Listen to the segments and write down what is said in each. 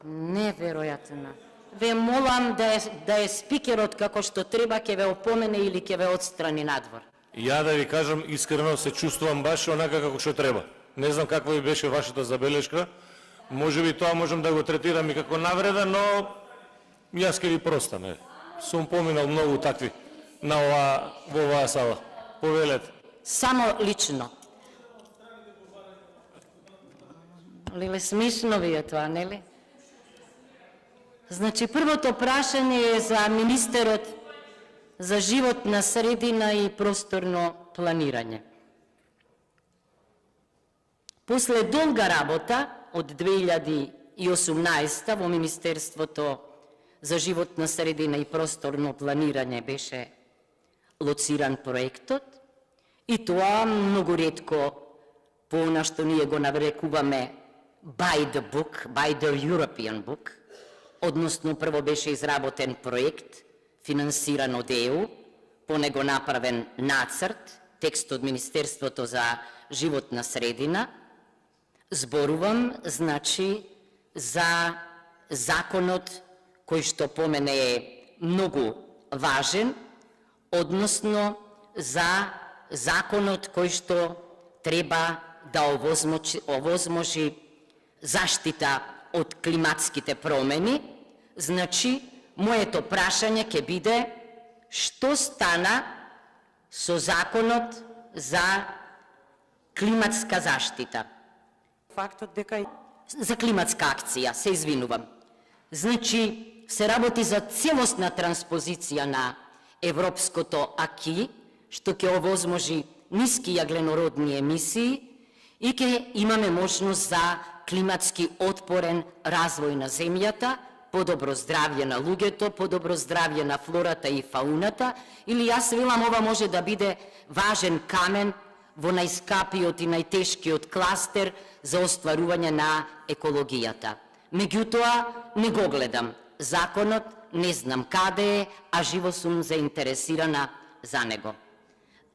Неверојатно. Ве молам да е спикерот како што треба, ќе ве опомене или ќе ве отстрани надвор. Ја да ви кажам, искрено се чувствувам баш онака како што треба. Не знам каква ви беше вашата забелешка. Може би тоа можам да го третирам и како навреда, но јас ќе ви простам. Сум поминал многу такви во оваа сала. Повелете. Само лично. Леле, смешно ви е тоа, нели? Значи, првото прашање е за министерот за животна средина и просторно планирање. После долга работа од 2018 во Министерството за животна средина и просторно планирање беше лоциран проектот и тоа многу ретко по она што ние го нарекуваме by the book, by the European book, односно прво беше изработен проект, финансиран од ЕУ, по него направен нацрт, текст од Министерството за животна средина. Зборувам, значи, за законот кој што по мене е многу важен, односно за законот кој што треба да овозможи заштита од климатските промени. Значи, моето прашање ќе биде што стана со законот за климатска заштита. Фактот дека За климатска акција, се извинувам. Значи, се работи за целосна транспозиција на европското аки, што ќе овозможи ниски јагленородни емисии и ќе имаме можност за климатски отпорен развој на земјата, подобро здравје на луѓето, подобро здравје на флората и фауната, или јас велам ова може да биде важен камен во најскапиот и најтешкиот кластер за остварување на екологијата. Меѓутоа, не го гледам законот, не знам каде е, а живо сум заинтересирана за него.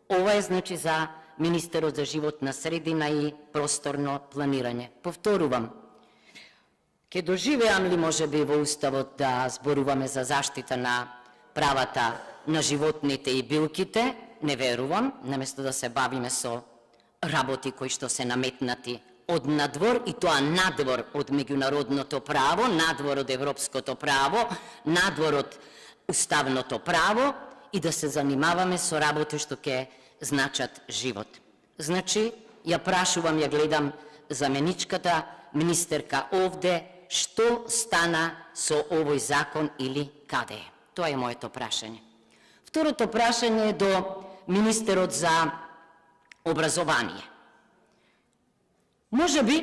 Ова е, значи, за Министерот за животна средина и просторно планирање. Повторувам, ќе доживеам ли може би во Уставот да зборуваме за заштита на правата на животните и билките? Не верувам, наместо да се бавиме со работи кои што се наметнати од надвор, и тоа надвор од меѓународното право, надвор од европското право, надвор од уставното право, и да се занимаваме со работи што ќе значат живот. Значи, ја прашувам, ја гледам заменичката министерка овде, што стана со овој закон или каде е? Тоа е моето прашање. Второто прашање е до министерот за образование. Може би,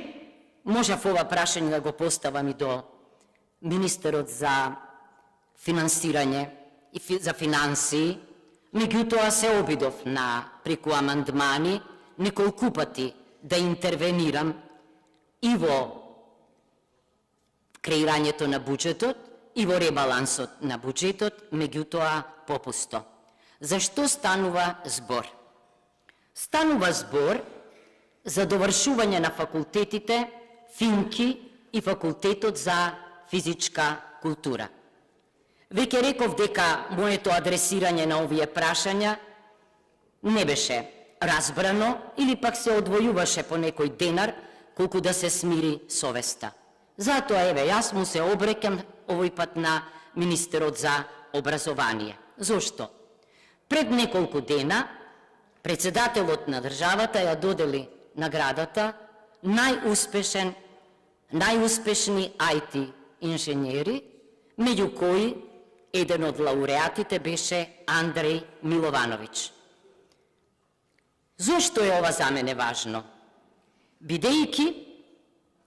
можев ова прашање да го поставам и до министерот за финансирање и за финансии, меѓутоа се обидов преку амандмани неколку пати да интервенирам и во креирањето на буџетот и во ребалансот на буџетот, меѓутоа попусто. Зашто станува збор? Станува збор за довршување на факултетите Финки и факултетот за физичка култура. Веќе реков дека моето адресирање на овие прашања не беше разбрано или пак се одвојуваше по некој денар колку да се смири совеста. Затоа, еве, јас му се обрекам овој пат на министерот за образование. Зошто? Пред неколку дена председателот на државата ја додели наградата најуспешни IT инженери, меѓу кои еден од лауреатите беше Андреј Миловановиќ. Зошто е ова за мене важно? Бидејќи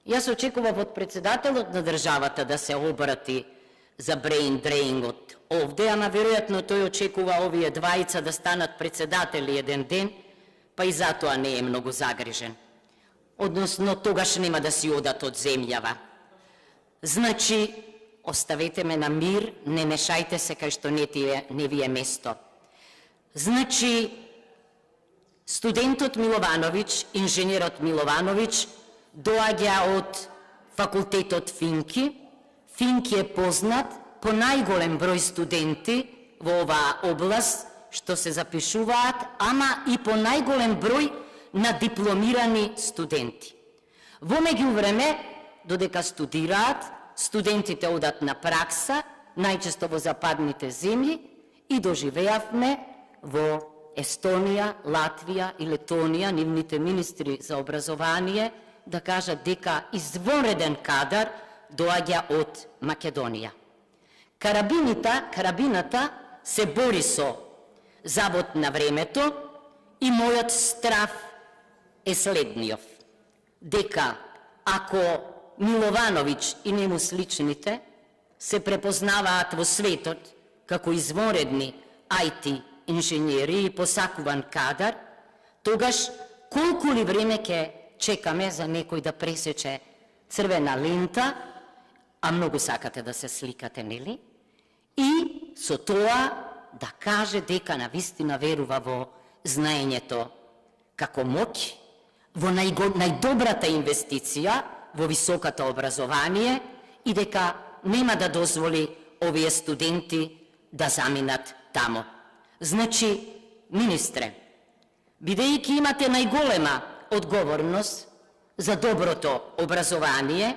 јас очекував од председателот на државата да се обрати за brain drain од овде, ама веројатно тој очекува овие двајца да станат председатели еден ден, па и затоа не е многу загрижен. Односно, тогаш нема да си одат од земјава. Значи, оставете ме на мир, не мешајте се кај што не ви е место. Значи, студентот Миловановиќ, инженерот Миловановиќ, доаѓа од факултетот Финки, Финки е познат по најголем број студенти во оваа област што се запишуваат, ама и по најголем број на дипломирани студенти. Во меѓувреме, додека студираат, студентите одат на пракса, најчесто во западните земји, и доживеавме во Естонија, Латвија и Летонија, нивните министри за образование, да кажат дека извонреден кадар доаѓа од Македонија. Карабината се бори со забот на времето и мојот страв е следниот. Дека ако Миловановиќ и нему сличните се препознаваат во светот како извонредни IT инженери и посакуван кадар, тогаш колку ли време ќе чекаме за некој да пресече црвена лента, а многу сакате да се сликате, нели? И со тоа да каже дека навистина верува во знаењето како моќ, во најдобрата инвестиција во високото образование и дека нема да дозволи овие студенти да заминат тамо. Значи, министре, бидејќи имате најголема одговорност за доброто образование,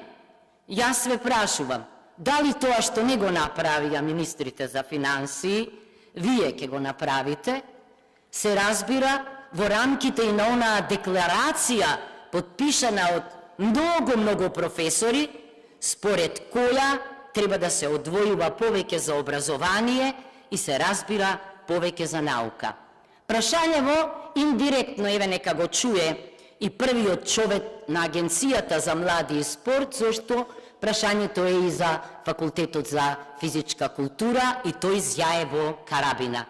јас ве прашувам, дали тоа што не го направија министрите за финансии, вие ќе го направите, се разбира во рамките и на онаа декларација подпишана од многу професори, според која треба да се одвојува повеќе за образование и се разбира повеќе за наука. Прашањево индиректно, еве нека го чуе и првиот човек на Агенцијата за млади и спорт, зашто прашањето е и за Факултетот за физичка култура и тој зјае во Карабина.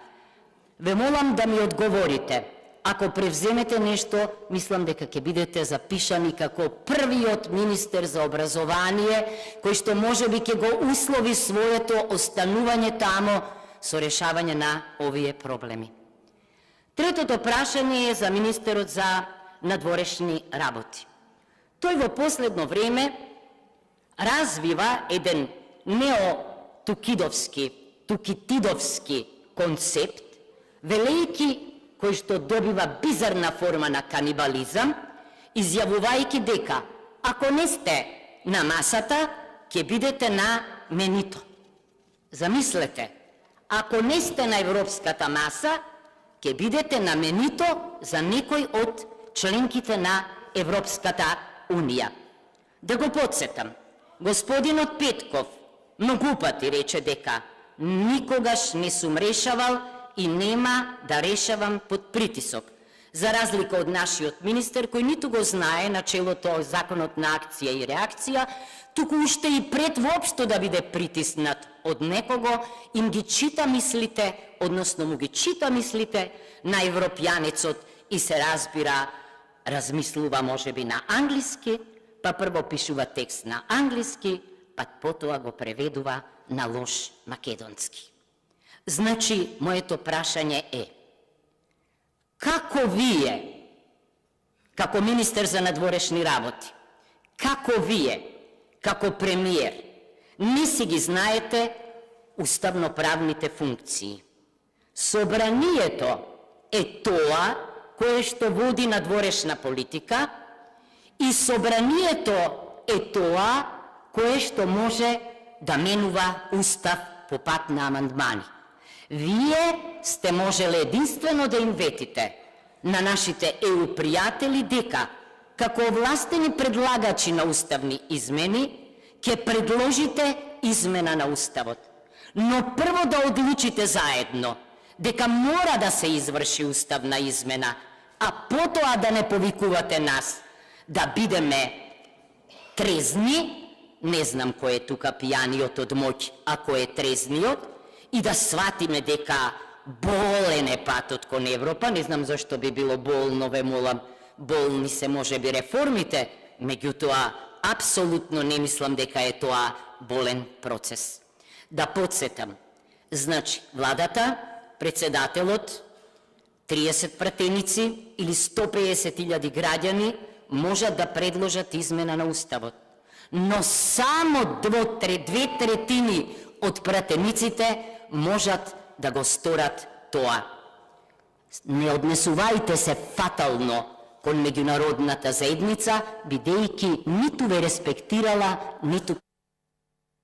Ве молам да ми одговорите. Ако превземете нешто, мислам дека ќе бидете запишани како првиот министер за образование, кој што можеби ќе го услови своето останување тамо со решавање на овие проблеми. Третото прашање е за министерот за надворешни работи. Тој во последно време развива еден неотукитидовски концепт, велејќи кој што добива бизарна форма на канибализам, изјавувајќи дека ако не сте на масата, ќе бидете на менито. Замислете, ако не сте на европската маса, ќе бидете на менито за некој од членките на Европската Унија. Да го подсетам, господинот Петков многу пати рече дека никогаш не сум решавал и нема да решавам под притисок. За разлика од нашиот министер, кој ниту го знае начелото законот на акција и реакција, туку уште и пред воопшто да биде притиснат од некого, им ги чита мислите, односно му ги чита мислите на европјанецот и се разбира, размислува можеби на англиски, па прво пишува текст на англиски, па потоа го преведува на лош македонски. Значи, моето прашање е, како вие, како министер за надворешни работи, како вие, како премиер, не си ги знаете уставноправните функции? Собранието е тоа кое што води надворешна политика и собранието е тоа кое што може да менува устав по пат на амандмани. Вие сте можеле единствено да им ветите на нашите ЕУ пријатели дека, како овластени предлагачи на уставни измени, ќе предложите измена на уставот. Но прво да одлучите заедно дека мора да се изврши уставна измена, а потоа да не повикувате нас да бидеме трезни, не знам кој е тука пијаниот од моќ, а кој е трезниот, и да сватиме дека болен е патот кон Европа. Не знам зашто би било болно, ве молам, болни се можеби реформите, меѓутоа, апсолутно не мислам дека е тоа болен процес. Да подсетам, значи, владата, председателот, 30 пратеници или 150.000 граѓани можат да предложат измена на уставот. но само две третини од пратениците можат да го сторат тоа. Не однесувајте се фатално кон меѓународната заедница, бидејќи ниту ве респектирала, ниту